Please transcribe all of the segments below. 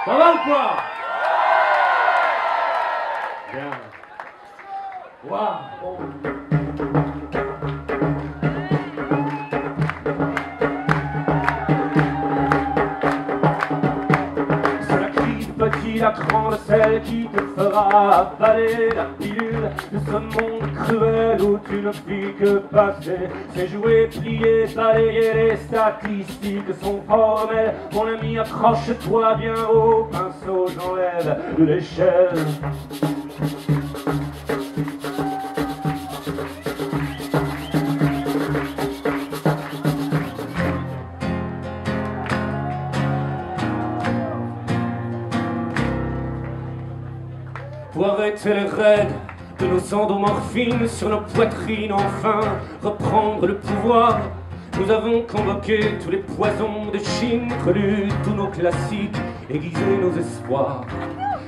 Ça va ou quoi? Bien. Waouh. C'est la crise petit, la grande, celle qui te fera avaler la pilule de ce monde cruel où tu ne fis que passer. C'est jouer, plier, balayer, les statistiques sont formelles. Mon ami, accroche-toi bien au pinceau, j'enlève de l'échelle. Pour arrêter les raids de nos endomorphines sur nos poitrines, enfin reprendre le pouvoir, nous avons convoqué tous les poisons de Chine, relu tous nos classiques, aiguisé nos espoirs.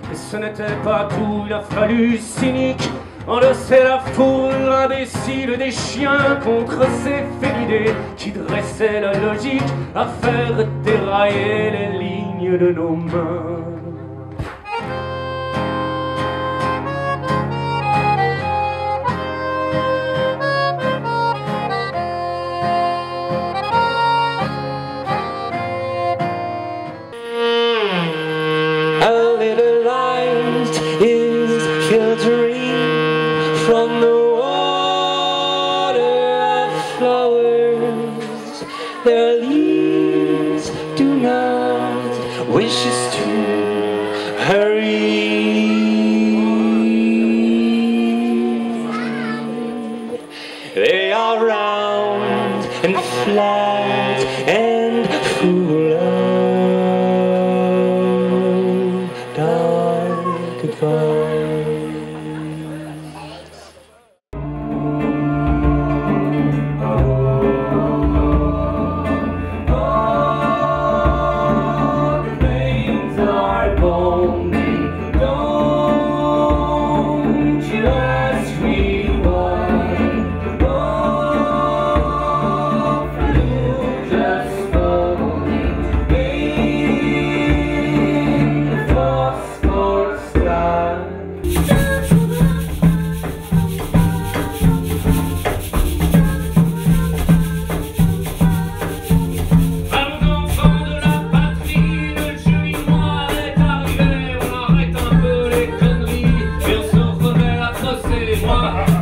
Mais ce n'était pas tout, il a fallu cynique endosser la foule imbécile des chiens contre ces félidés qui dressaient la logique à faire dérailler les lignes de nos mains. A little light is filtering from the water of flowers. Their leaves do not wish us to hurry. They are round and flat and full of dark advice.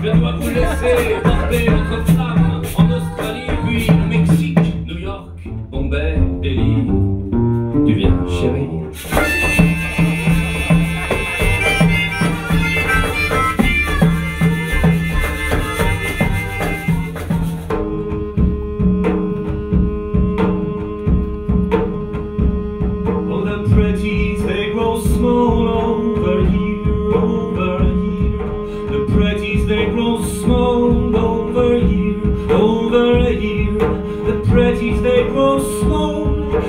Je dois vous laisser porter votre flamme en Australie, puis au Mexique, New York, Bombay, Delhi. Tu viens, chérie? All the pretties, they grow small over here, over here. The pretties, they grow small over here, over here. The pretties, they grow small,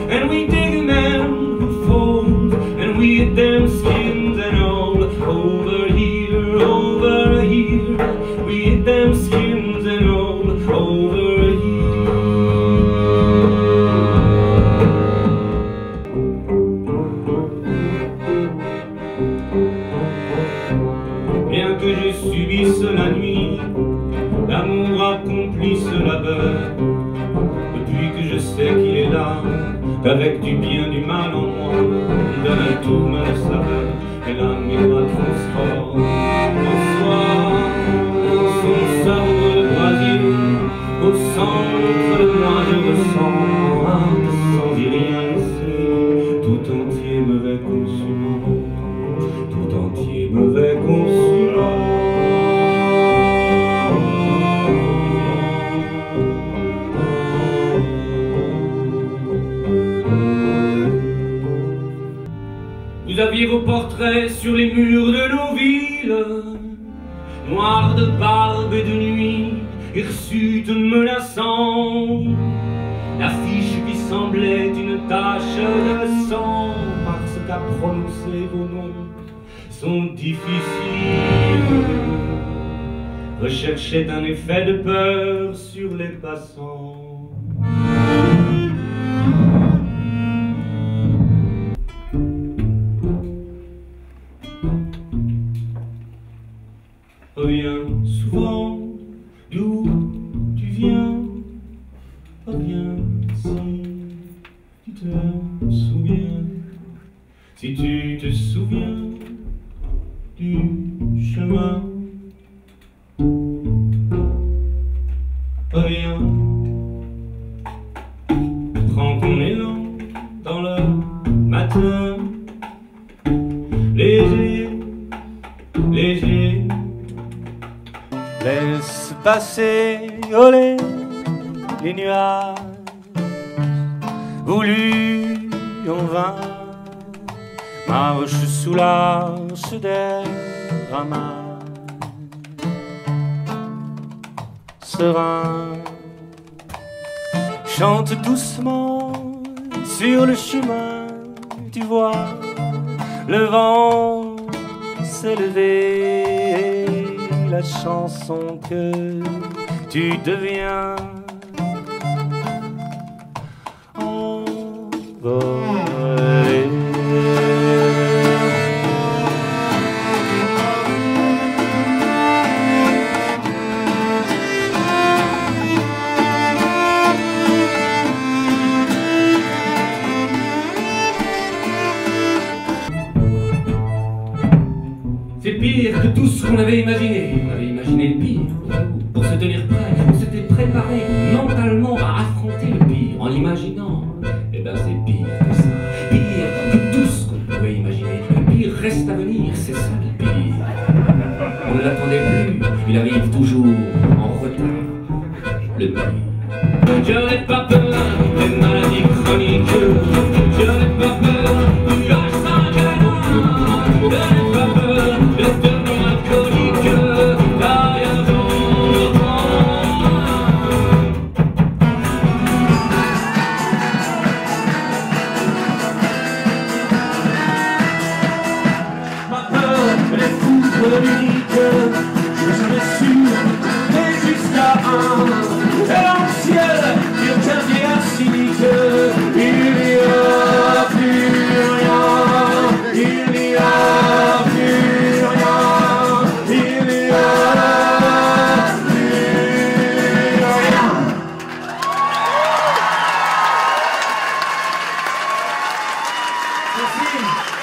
and we dig a man who falls, and we eat them skins and all. Over here, over here. We eat them skins and all. Over here. Bien que je subisse la nuit, l'amour accomplit ce labeur. Depuis que je sais qu'il est là, qu'avec du bien, du mal en moi, il donne à tout ma saveur, et l'âme il la transforme en soi, dans son savoureux loisir. Au centre de moi je ressens, sans y rien laisser, tout entier mauvais consumant, tout entier mauvais consumant. Vous aviez vos portraits sur les murs de nos villes, noirs de barbe et de nuit, hirsutes menaçants. L'affiche qui semblait une tache de sang, parce qu'à prononcer vos noms sont difficiles, recherchait un effet de peur sur les passants. te souviens, si tu te souviens du chemin, reviens, prends ton élan dans le matin, léger, léger. Laisse passer, olé, les nuages voulus en vain, marche sous l'arche des ramages, serein, chante doucement sur le chemin, tu vois le vent s'élever, la chanson que tu deviens. Envolé. C'est pire que tout ce qu'on avait imaginé. On avait imaginé le pire. Pour se tenir prêt, on s'était préparé mentalement à affronter le pire en imaginant. Eh ben c'est pire que ça. Pire que tout ce qu'on pouvait imaginer. Le pire reste à venir, c'est ça le pire. On ne l'attendait plus, il arrive toujours en retard. Le pire. Je n'ai pas peur des maladies chroniques. Je n'ai pas peur du H5N1. Je n'ai pas peur de devenir alcoolique. Car un jour, ma peur, les foudres lyriques. Je serai sûr, mais jusqu'à un. Et dans le ciel, il devient cynique. Il n'y a plus rien. Il n'y a plus rien. Il n'y a plus rien. Merci.